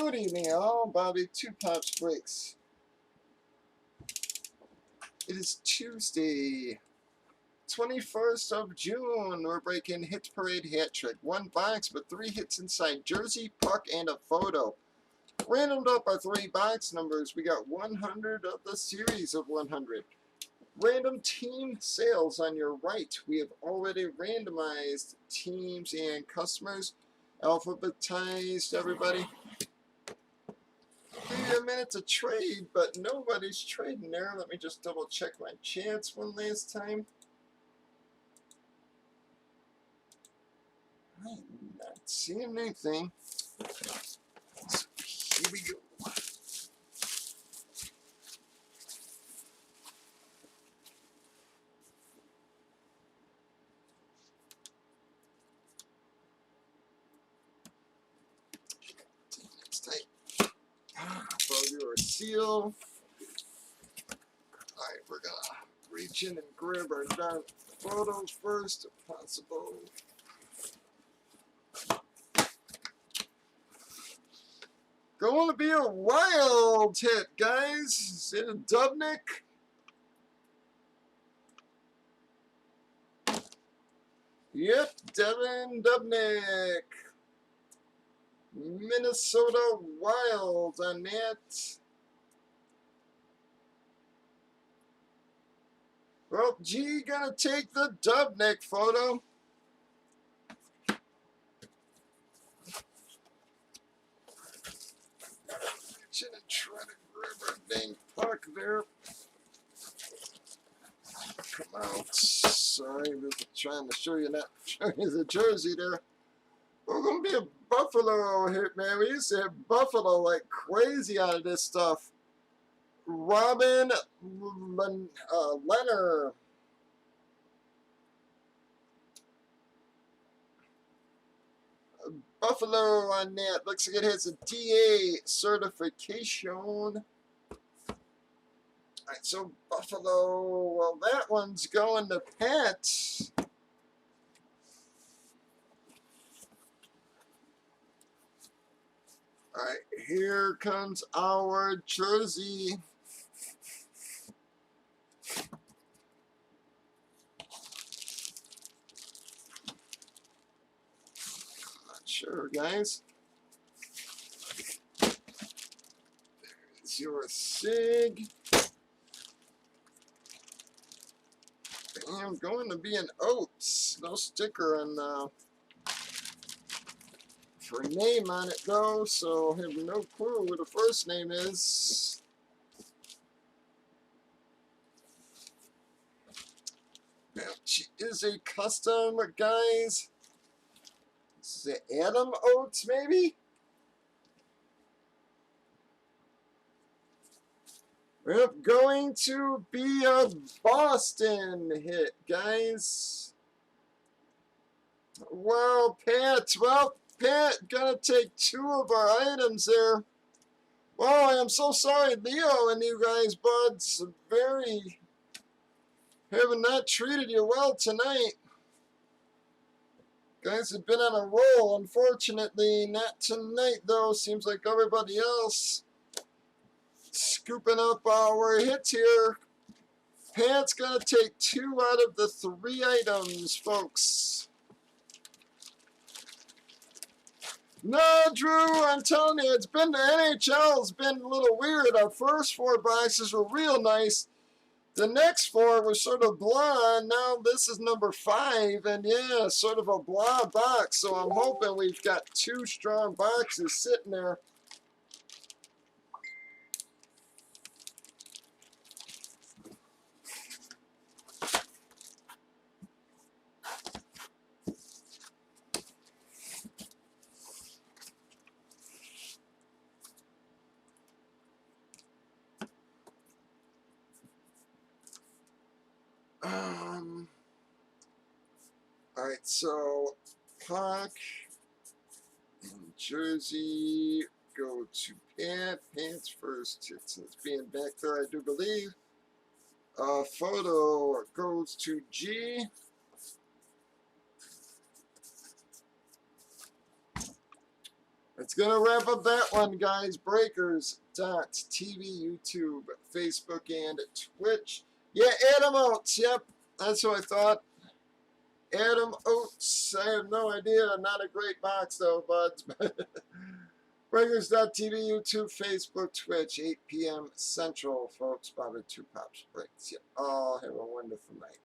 Good evening, all. Bobby, 2 Pops Breaks. It is Tuesday, 21st of June. We're breaking Hit Parade Hat Trick. 1 box, but 3 hits inside. Jersey, puck, and a photo. Randomed up our 3 box numbers. We got 100 of the series of 100. Random team sales on your right. We have already randomized teams and customers. Alphabetized everybody. Give you a minute to trade, but nobody's trading there. Let me just double check my chats one last time. I'm not seeing anything. So here we go. It's tight. Photo or seal. Alright, we're gonna reach in and grab our darn photos first, if possible. Going to be a wild hit, guys. Is it a Dubnyk? Yep, Devin Dubnyk. Minnesota Wild on that. Well, G gonna take the Dubnyk photo. Reach in and try to grab our dang puck there. Come out. Sorry, I was trying to show you, not showing you the jersey there. We're gonna be a Buffalo hit, man. We used to have Buffalo like crazy out of this stuff. Robin Leonard. Buffalo on that. Looks like it has a DA certification. Alright, so Buffalo. Well, that one's going to Pat. Alright, here comes our jersey. Not sure, guys. There's your SIG. I'm going to be an Oats. No sticker on for name on it though, so I have no clue what the first name is. Now, she is a custom, guys. Is it Adam Oates, maybe? We're going to be a Boston hit, guys. Well, Pat, gonna take 2 of our items there. Well, I am so sorry, Leo and you guys, buds. Have not treated you well tonight. Guys have been on a roll, unfortunately. Not tonight, though. Seems like everybody else scooping up our hits here. Pat's gonna take 2 out of the 3 items, folks. No, Drew, I'm telling you, it's been the NHL's been a little weird. Our first 4 boxes were real nice. The next 4 were sort of blah. Now this is number 5, and yeah, sort of a blah box. So I'm hoping we've got 2 strong boxes sitting there. Alright, so puck and jersey go to Pat. Pat's first hit since being back there, I do believe. Photo goes to G. That's going to wrap up that one, guys. Breakers.TV, YouTube, Facebook, and Twitch. Yeah, Adam Oates. Yep, that's what I thought. Adam Oates. I have no idea. Not a great box, though, buds. Breakers.TV, YouTube, Facebook, Twitch, 8 p.m. Central, folks. Bobby 2 Pops breaks. Yep. Oh, have a wonderful night.